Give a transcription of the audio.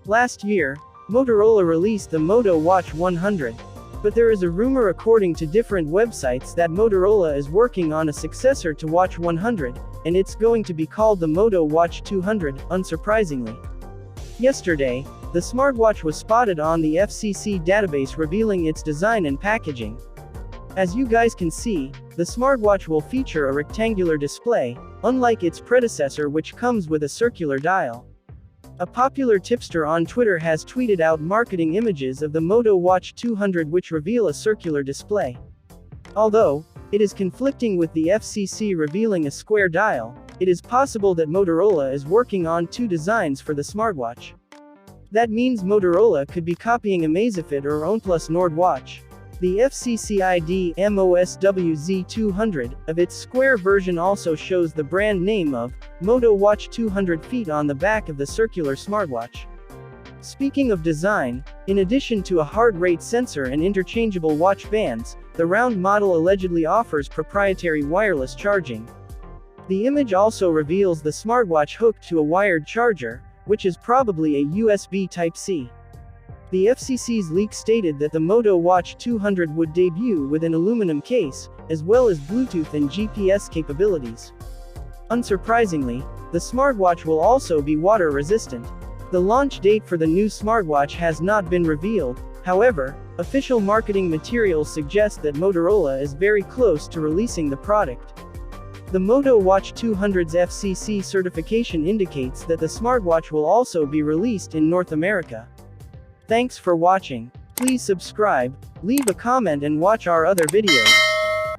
Last year, Motorola released the Moto Watch 100. But there is a rumor according to different websites that Motorola is working on a successor to Watch 100, and it's going to be called the Moto Watch 200, unsurprisingly. Yesterday, the smartwatch was spotted on the FCC database revealing its design and packaging. As you guys can see, the smartwatch will feature a rectangular display, unlike its predecessor which comes with a circular dial. A popular tipster on Twitter has tweeted out marketing images of the Moto Watch 200 which reveal a circular display. Although it is conflicting with the FCC revealing a square dial, it is possible that Motorola is working on two designs for the smartwatch. That means Motorola could be copying Amazfit or OnePlus Nord watch. The FCC ID MOSWZ200 of its square version also shows the brand name of Moto Watch 200 feet on the back of the circular smartwatch. Speaking of design, in addition to a heart rate sensor and interchangeable watch bands, the round model allegedly offers proprietary wireless charging. The image also reveals the smartwatch hooked to a wired charger, which is probably a USB Type-C. The FCC's leak stated that the Moto Watch 200 would debut with an aluminum case, as well as Bluetooth and GPS capabilities. Unsurprisingly, the smartwatch will also be water resistant. The launch date for the new smartwatch has not been revealed, however, official marketing materials suggest that Motorola is very close to releasing the product. The Moto Watch 200's FCC certification indicates that the smartwatch will also be released in North America. Thanks for watching. Please subscribe, leave a comment and watch our other videos.